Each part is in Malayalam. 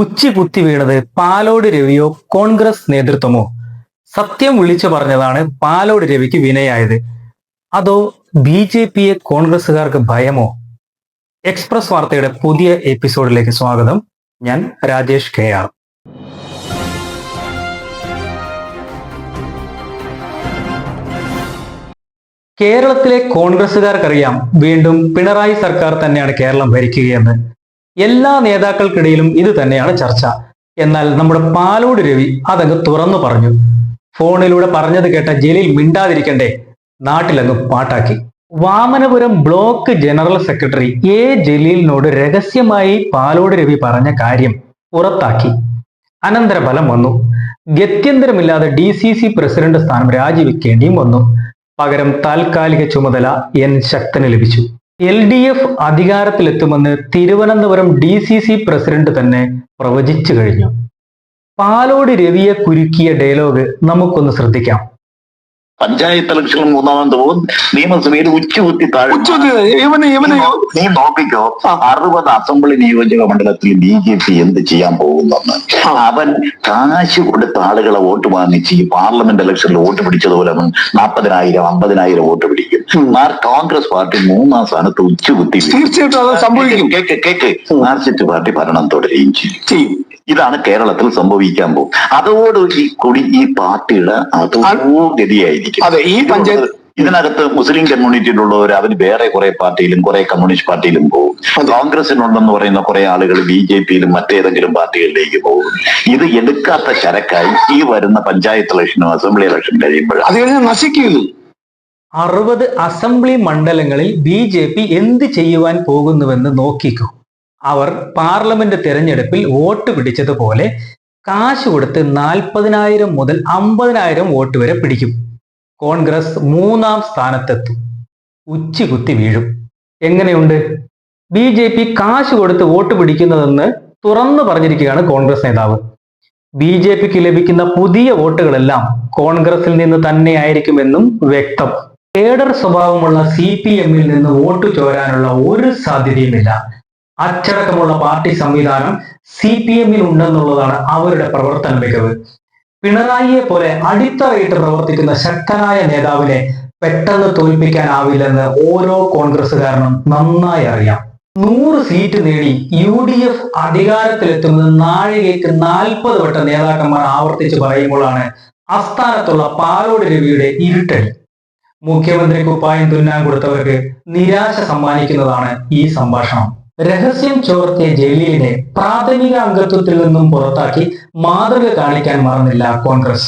ഉച്ചി കുത്തി വീണത് പാലോട് രവിയോ കോൺഗ്രസ് നേതൃത്വമോ? സത്യം വിളിച്ചു പറഞ്ഞതാണ് പാലോട് രവിക്ക് വിനയായത്, അതോ BJPയെ കോൺഗ്രസുകാർക്ക് ഭയമോ? എക്സ്പ്രസ് വാർത്തയുടെ പുതിയ എപ്പിസോഡിലേക്ക് സ്വാഗതം. ഞാൻ രാജേഷ് KR. കേരളത്തിലെ കോൺഗ്രസുകാർക്കറിയാം വീണ്ടും പിണറായി സർക്കാർ തന്നെയാണ് കേരളം ഭരിക്കുകയെന്ന്. എല്ലാ നേതാക്കൾക്കിടയിലും ഇത് തന്നെയാണ് ചർച്ച. എന്നാൽ നമ്മുടെ പാലോട് രവി അതങ്ങ് തുറന്നു പറഞ്ഞു. ഫോണിലൂടെ പറഞ്ഞത് കേട്ട ജലീൽ മിണ്ടാതിരിക്കണ്ടേ, നാട്ടിലങ്ങ് പാട്ടാക്കി. വാമനപുരം ബ്ലോക്ക് ജനറൽ സെക്രട്ടറി ജലീലിനോട് രഹസ്യമായി പാലോട് രവി പറഞ്ഞ കാര്യം പുറത്താക്കി. അനന്തരഫലം വന്നു. ഗത്യന്തരമില്ലാതെ DCC പ്രസിഡന്റ് സ്ഥാനം രാജിവെക്കേണ്ടിയും വന്നു. പകരം താൽക്കാലിക ചുമതല N ശക്തന് ലഭിച്ചു. LDF അധികാരത്തിലെത്തുമെന്ന് തിരുവനന്തപുരം DCC പ്രസിഡന്റ് തന്നെ പ്രവചിച്ചു കഴിഞ്ഞു. പാലോട് രവിയെ കുരുക്കിയ ഡയലോഗ് നമുക്കൊന്ന് ശ്രദ്ധിക്കാം. പഞ്ചായത്ത് ഇലക്ഷനിൽ മൂന്നാമത് പോകും, നിയമസഭയിൽ ഉച്ചകുത്തി താഴെ നീ നോക്കിക്കോ. 60 അസംബ്ലി നിയോജക മണ്ഡലത്തിൽ BJP എന്ത് ചെയ്യാൻ പോകുന്നെന്ന്. അവൻ കാശ് കൊടുത്ത ആളുകളെ വോട്ട് വാങ്ങിച്ച് ഈ പാർലമെന്റ് ഇലക്ഷനിൽ വോട്ട് പിടിച്ചതുപോലെ അവൻ 40,000 50,000 വോട്ട് പിടിക്കും. കോൺഗ്രസ് പാർട്ടി 3-ാം സ്ഥാനത്ത് ഉച്ചകുത്തി. തീർച്ചയായിട്ടും സംഭവിക്കും. കേക്ക് മാർക്സിസ്റ്റ് പാർട്ടി ഭരണം തുടരുകയും ചെയ്യും. ഇതാണ് കേരളത്തിൽ സംഭവിക്കാൻ പോകും. അതോട് ഈ പാർട്ടിയുടെ ഗതിയായിരിക്കും. അതെ, ഈ പഞ്ചായത്ത് ഇതിനകത്ത് മുസ്ലിം കമ്മ്യൂണിറ്റിയിലുള്ളവർ അവര് വേറെ കുറെ പാർട്ടിയിലും കുറെ കമ്മ്യൂണിസ്റ്റ് പാർട്ടിയിലും പോകും. കോൺഗ്രസിനുണ്ടെന്ന് പറയുന്ന കുറെ ആളുകൾ BJPയിലും മറ്റേതെങ്കിലും പാർട്ടികളിലേക്ക് പോകും. ഇത് എടുക്കാത്ത ചരക്കായി ഈ വരുന്ന പഞ്ചായത്ത് ഇലക്ഷനും അസംബ്ലി ഇലക്ഷൻ കഴിയുമ്പോഴാണ് അത് കഴിഞ്ഞാൽ നശിക്കുന്നു. 60 അസംബ്ലി മണ്ഡലങ്ങളിൽ BJP എന്ത് ചെയ്യുവാൻ പോകുന്നുവെന്ന് നോക്കിക്കോ. അവർ പാർലമെന്റ് തെരഞ്ഞെടുപ്പിൽ വോട്ട് പിടിച്ചതുപോലെ കാശ് കൊടുത്ത് 40,000 മുതൽ 50,000 വോട്ട് വരെ പിടിക്കും. കോൺഗ്രസ് 3-ാം സ്ഥാനത്തെത്തും. ഉച്ചകുത്തി വീഴും. എങ്ങനെയുണ്ട്? BJP കാശ് കൊടുത്ത് വോട്ട് പിടിക്കുന്നതെന്ന് തുറന്നു പറഞ്ഞിരിക്കുകയാണ് കോൺഗ്രസ് നേതാവ്. BJPക്ക് ലഭിക്കുന്ന പുതിയ വോട്ടുകളെല്ലാം കോൺഗ്രസിൽ നിന്ന് തന്നെയായിരിക്കുമെന്നും വ്യക്തം. കേഡർ സ്വഭാവമുള്ള CPMൽ നിന്ന് വോട്ട് ചോരാനുള്ള ഒരു സാധ്യതയുമില്ല. അച്ചടക്കമുള്ള പാർട്ടി സംവിധാനം CPMൽ ഉണ്ടെന്നുള്ളതാണ് അവരുടെ പ്രവർത്തന മികവ്. പിണറായിയെ പോലെ അടിത്തറയിട്ട് പ്രവർത്തിക്കുന്ന ശക്തനായ നേതാവിനെ പെട്ടെന്ന് തോൽപ്പിക്കാനാവില്ലെന്ന് ഓരോ കോൺഗ്രസുകാരനും നന്നായി അറിയാം. 100 സീറ്റ് നേടി UDF അധികാരത്തിലെത്തുന്നത് നാഴികയ്ക്ക് 40 വട്ടം നേതാക്കന്മാർ ആവർത്തിച്ച് പറയുമ്പോഴാണ് ആസ്ഥാനത്തുള്ള പാലോട് രവിയുടെ ഇരുട്ടടി. മുഖ്യമന്ത്രി കുപ്പായം തുന്നാൻ കൊടുത്തവർക്ക് നിരാശ സമ്മാനിക്കുന്നതാണ് ഈ സംഭാഷണം. രഹസ്യം ചോർത്തിയ ജലീലിനെ പ്രാഥമിക അംഗത്വത്തിൽ നിന്നും പുറത്താക്കി മാതൃക കാണിക്കാൻ മറന്നില്ല കോൺഗ്രസ്.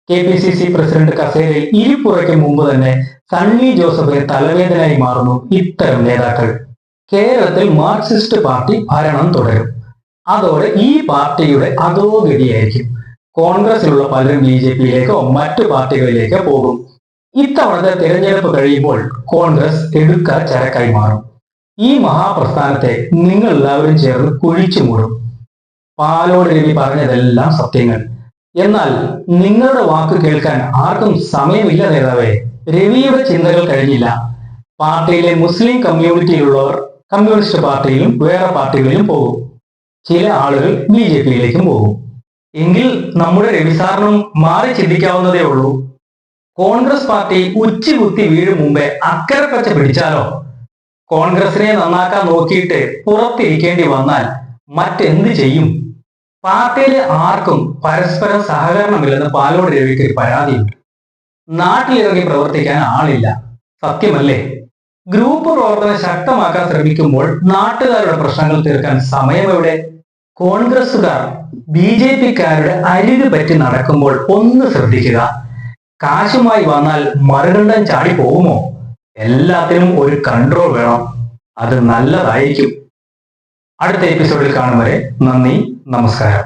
KPCC പ്രസിഡന്റ് കസേരയിൽ ഇരിപ്പുറയ്ക്ക് മുമ്പ് തന്നെ സണ്ണി ജോസഫിന് തലവേദനയായി മാറുന്നു ഇത്തരം നേതാക്കൾ. കേരളത്തിൽ മാർക്സിസ്റ്റ് പാർട്ടി ഭരണം തുടരും. അതോടെ ഈ പാർട്ടിയുടെ അധോഗതിയായിരിക്കും. കോൺഗ്രസിലുള്ള പലരും BJPയിലേക്കോ മറ്റു പാർട്ടികളിലേക്കോ പോകും. ഇത്തവണത്തെ തിരഞ്ഞെടുപ്പ് കഴിയുമ്പോൾ കോൺഗ്രസ് എടുക്ക ചരക്കായി മാറും. ഈ മഹാപ്രസ്ഥാനത്തെ നിങ്ങൾ എല്ലാവരും ചേർന്ന് കുഴിച്ചു മൂടും. പാലോട് രവി പറഞ്ഞതെല്ലാം സത്യങ്ങൾ. എന്നാൽ നിങ്ങളുടെ വാക്ക് കേൾക്കാൻ ആർക്കും സമയമില്ല നേതാവേ. രവിയുടെ ചിന്തകൾ കഴിഞ്ഞില്ല. പാർട്ടിയിലെ മുസ്ലിം കമ്മ്യൂണിറ്റിയിലുള്ളവർ കമ്മ്യൂണിസ്റ്റ് പാർട്ടിയിലും വേറെ പാർട്ടികളിലും പോകും. ചില ആളുകൾ BJPയിലേക്കും പോകും. എങ്കിൽ നമ്മുടെ രവി സാറിനും മാറി ചിന്തിക്കാവുന്നതേ ഉള്ളൂ. കോൺഗ്രസ് പാർട്ടി ഉച്ചകുത്തി വീഴും മുമ്പേ അക്കരെ പച്ച പിടിച്ചാലോ? കോൺഗ്രസിനെ നന്നാക്കാൻ നോക്കിയിട്ട് പുറത്തിരിക്കേണ്ടി വന്നാൽ മറ്റെന്ത് ചെയ്യും? പാർട്ടിയിലെ ആർക്കും പരസ്പരം സഹകരണമില്ലെന്ന് പാലോട് രവിക്ക് പരാതിയുണ്ട്. നാട്ടിലിറങ്ങി പ്രവർത്തിക്കാൻ ആളില്ല. സത്യമല്ലേ? ഗ്രൂപ്പ് പ്രവർത്തനം ശക്തമാക്കാൻ ശ്രമിക്കുമ്പോൾ നാട്ടുകാരുടെ പ്രശ്നങ്ങൾ തീർക്കാൻ സമയമെവിടെ? കോൺഗ്രസുകാർ BJPക്കാരുടെ അരികു പറ്റി നടക്കുമ്പോൾ ഒന്ന് ശ്രദ്ധിക്കുക. കാശുമായി വന്നാൽ മറുകണ്ഠം ചാടി പോകുമോ? എല്ലാത്തിനും ഒരു കൺട്രോൾ വേണം. അത് നല്ലതായിരിക്കും. അടുത്ത എപ്പിസോഡിൽ കാണും വരെ നന്ദി, നമസ്കാരം.